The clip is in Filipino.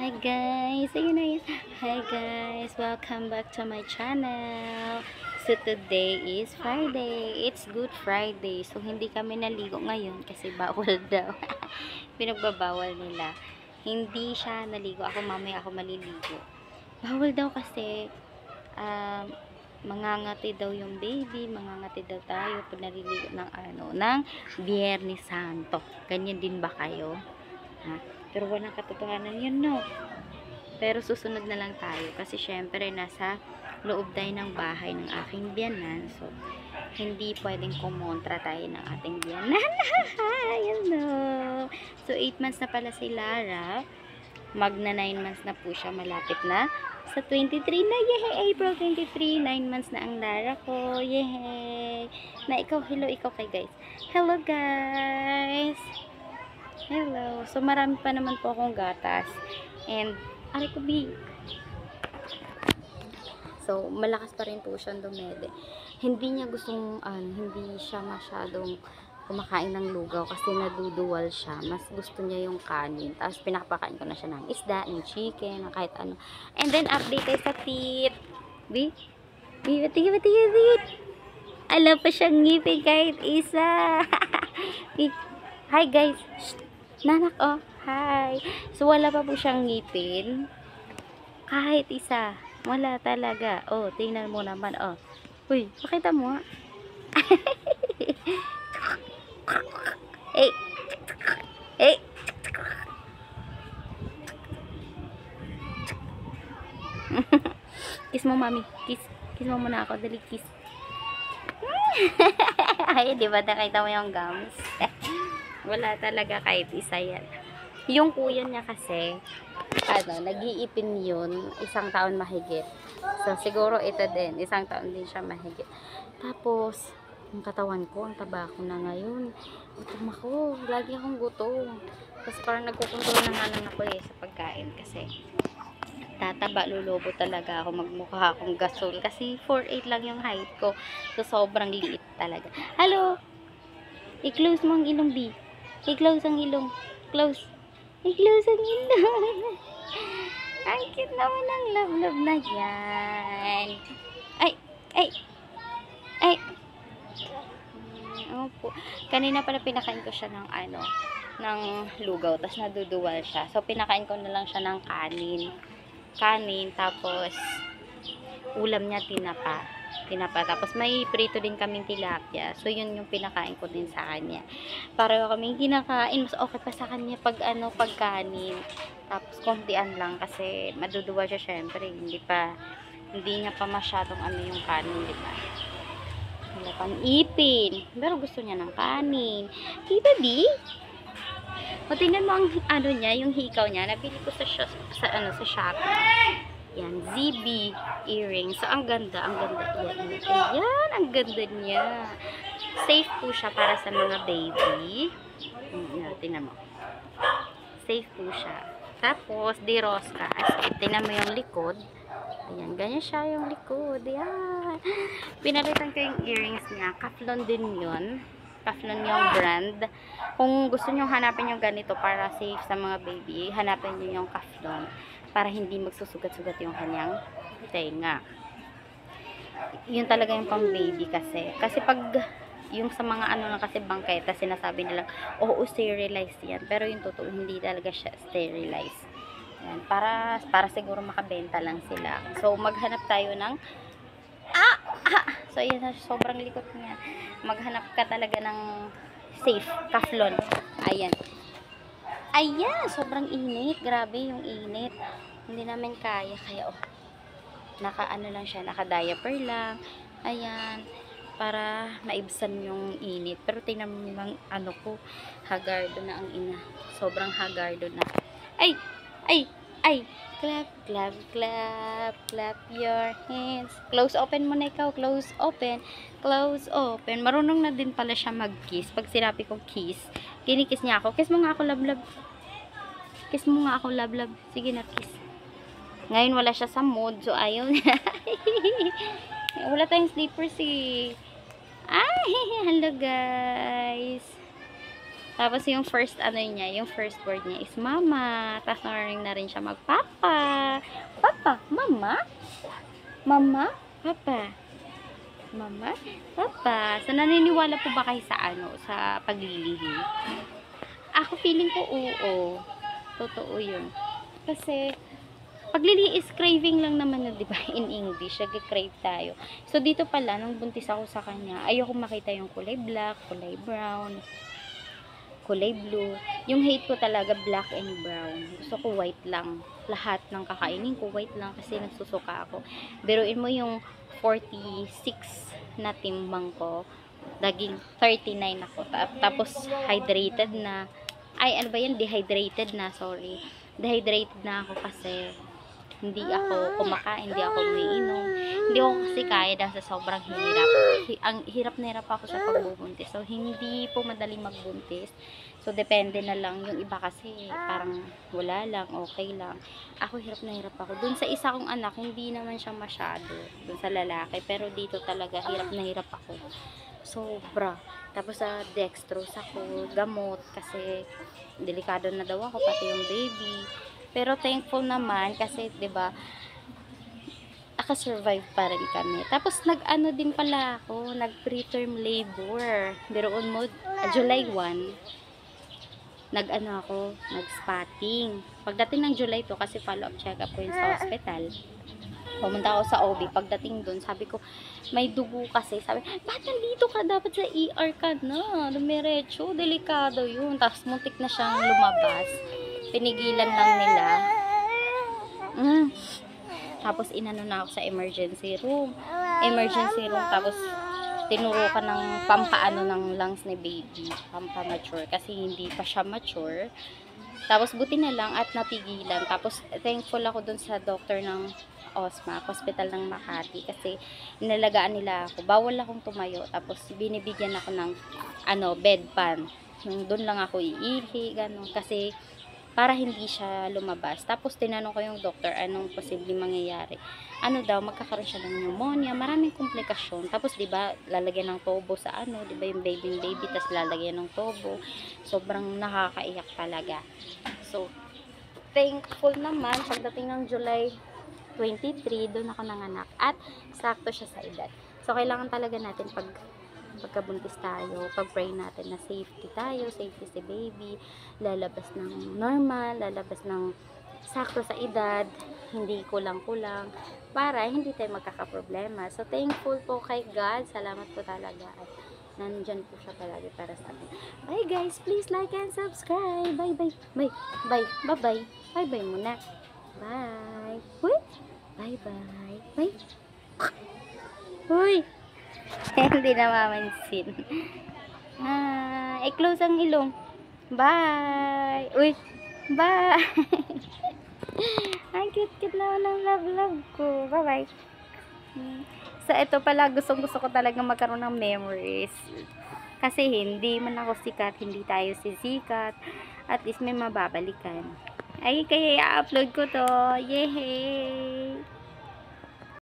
Hi guys! Ayun na yun. Hi guys! Welcome back to my channel. So today is Friday. It's Good Friday. So hindi kami naligo ngayon kasi bawal daw. Pinagbabawal nila. Hindi siya naligo. Ako mamaya ako maliligo. Bawal daw kasi um, mangangati daw yung baby, mangangati daw tayo pag naliligo ng Biyernes Santo. Ganyan din ba kayo? Ha? Pero walang katotohanan yun, no? Pero susunod na lang tayo kasi syempre nasa loob tayo ng bahay ng aking biyanan. So, hindi pwedeng kumontra tayo ng ating biyanan. Hello! So, 8 months na pala si Lara. Magna 9 months na po siya. Malapit na sa 23 na. Yehey! April 23. 9 months na ang Lara ko. Yehey! Na ikaw, hello, ikaw kay guys. Hello guys! Hello. So, marami pa naman po akong gatas. And, aray ko, B. So, malakas pa rin po siyang dumede. Hindi niya gustong, hindi siya masyadong kumakain ng lugaw kasi naduduwal siya. Mas gusto niya yung kanin. Tapos, pinakapakain ko na siya ng isda, ng chicken, ng kahit ano. And then, update tayo sa teeth. B? B, ba't? Alam pa siyang ngipin kahit isa. Hi, guys. Shh. Nanak, oh. Hi. So, wala pa po siyang ngipin. Kahit isa. Wala talaga. Oh, tingnan mo naman, oh. Uy, pakita mo, ha? Eh. Eh. Kiss mo, mami. Kiss. Kiss mo muna ako. Dali, kiss. Ay, di ba nakita mo yung gums? Wala talaga kahit isa yan. Yung kuya niya kasi, nag-iipin yun, 1 taon mahigit. So, siguro ito din, 1 taon din siya mahigit. Tapos, yung katawan ko, ang taba ko na ngayon. Gutom ako, lagi akong gutom. Tapos parang nagkukontrol na nga lang ako sa pagkain kasi tataba, lulubo talaga ako, magmukha akong gasol. Kasi 4'8 lang yung height ko. So, sobrang liit talaga. Hello! I-close mo ang ilong, B. I-close ang ilong. Close. I-close ang ilong. Ang cute naman ang love-love na yan. Ay! Ay! Ay! Opo. Kanina pala pinakain ko siya ng lugaw. Tapos naduduwal siya. So, pinakain ko na lang siya ng kanin. Tapos, ulam niya tinapa. Tapos may prito din kaming tilapia. So yun yung pinakain ko din sa kanya. Para kaming kinakain, mas okay pa sa kanya pag kanin. Tapos kontian lang kasi maduduwa siya syempre. Hindi niya pa masyadong yung kanin, di ba? Wala pang ipin. Pero gusto niya ng kanin. Diba, di? O tingnan mo ang niya, yung hikaw niya. Nabili ko sa Shopee. Yan, ZB earrings. So, ang ganda. Yan, ang ganda niya. Safe po siya para sa mga baby. Tingnan mo. Safe po siya. Tapos, di Rosca. Tingnan mo yung likod. Ayan, ganyan siya yung likod. Yan. Pinalitan ko yung earrings niya. Kaflon din yun. Kaflon yung brand. Kung gusto nyo hanapin yung ganito para safe sa mga baby, hanapin nyo yung Kaflon. Para hindi magsusugat-sugat yung kanyang tenga. Yun talaga yung pang baby kasi. Kasi pag yung sa mga kasi bangketa, sinasabi nilang, oo, sterilized yan. Pero yung totoo, hindi talaga siya sterilized. Yan. Para siguro makabenta lang sila. So, maghanap tayo ng so, yun, sobrang likot niya. Maghanap ka talaga ng safe, Kaflon. Ayan. Ayan, sobrang init. Grabe yung init. Hindi namin kaya. Kaya, lang siya. Naka-diaper lang. Ayan. Para maibsan yung init. Pero tingnan mo yung ko. Hagardo na ang ina. Sobrang hagardo na. Ay! Clap your hands. Close open mo na ikaw. Close open. Marunong na din pala siya mag-kiss. Pag sinabi ko kiss, kinikiss niya ako. Kiss mo nga ako, love. Kiss mo nga ako, love. Sige na, kiss. Ngayon wala siya sa mood, so ayaw niya. Wala tayong slippers eh. Ay, hello guys. Tapos yung first ano niya, yung first word niya is mama. Tapos narinig na rin siya magpapa. Papa, mama? Mama? Papa? Mama? Papa? So naniniwala po ba kayo sa ano, sa paglilihi? Ako feeling ko oo. Totoo yun. Kasi paglilihi is craving lang naman na, 'di ba? In English, nagke-crave tayo. So dito pala nung buntis ako sa kanya, ayoko makita yung kulay black, kulay brown, kulay blue. Yung hate ko talaga black and brown. Gusto ko white lang. Lahat ng kakainin ko white lang kasi nagsusuka ako. Biruin mo yung 46 na timbang ko, naging 39 ako. Tapos hydrated na. Ay, ano ba yan? Dehydrated na, sorry. Dehydrated na ako kasi hindi ako kumakain, hindi ako umiinom. Hindi ako kasi kaya dahil sa sobrang hirap. Ang hirap na hirap ako sa pagbubuntis. So, hindi po madaling magbuntis. So, depende na lang. Yung iba kasi parang wala lang, okay lang. Ako hirap na hirap ako. Dun sa isa kong anak, hindi naman siya masyado. Dun sa lalaki. Pero dito talaga, hirap na hirap ako. Sobra. Tapos sa dextrose ako, gamot kasi delikado na daw ako, pati yung baby. Pero thankful naman kasi 'di ba, naka-survive pa rin kami. Tapos nag-ano din pala ako, nag-preterm labor. Biroon mo, July 1, nag-ano ako, nag-spotting. Pagdating ng July 2, kasi follow-up check-up ko yun sa hospital. Pumunta ako sa OB. Pagdating dun, sabi ko, may dugo kasi. Sabi, ba't nandito ka? Dapat sa ER ka na. Dumiretso, delikado yun. Tapos muntik na siyang lumabas. Pinigilan lang nila. Tapos inano na ako sa emergency room. Tapos tinuro ka ng pampaano ng lungs ni baby. Pampa-mature. Kasi hindi pa siya mature. Tapos buti na lang at napigilan. Tapos thankful ako dun sa doctor ng OSMA, hospital ng Makati, kasi inalagaan nila ako. Bawal akong tumayo. Tapos binibigyan ako ng bedpan. Yung doon lang ako iihi, ganun. Kasi para hindi siya lumabas. Tapos tinanong ko yung doctor anong posibleng mangyayari. Ano daw, magkakaroon siya ng pneumonia, maraming komplikasyon. Tapos 'di ba, lalagyan ng tubo sa 'di ba, yung baby, tapos lalagyan ng tubo. Sobrang nakakaiyak talaga. So, thankful naman pagdating ng July 23, doon ako nanganak at sakto siya sa edad. So, kailangan talaga natin pagkabuntis tayo, pag-pray natin na safety tayo, safety si baby, lalabas ng normal, lalabas ng sakto sa edad, hindi kulang-kulang, para hindi tayo magkakaproblema. So, thankful po kay God. Salamat po talaga. At nandyan po siya palagi para sa atin. Bye guys, please like and subscribe. Bye bye. Bye bye. Bye bye. Bye bye muna. Bye. Uy. Bye bye. Bye. Uy. Hindi na mamansin. I-close ang ilong. Bye. Uy. Bye. Ang cute-cute naman ng love-love ko. Bye-bye. So, ito pala, gustong-gusto ko talaga magkaroon ng memories. Kasi hindi man ako sikat, hindi tayo sisikat. At least may mababalikan. Ay, kaya i-upload ko to. Yehey!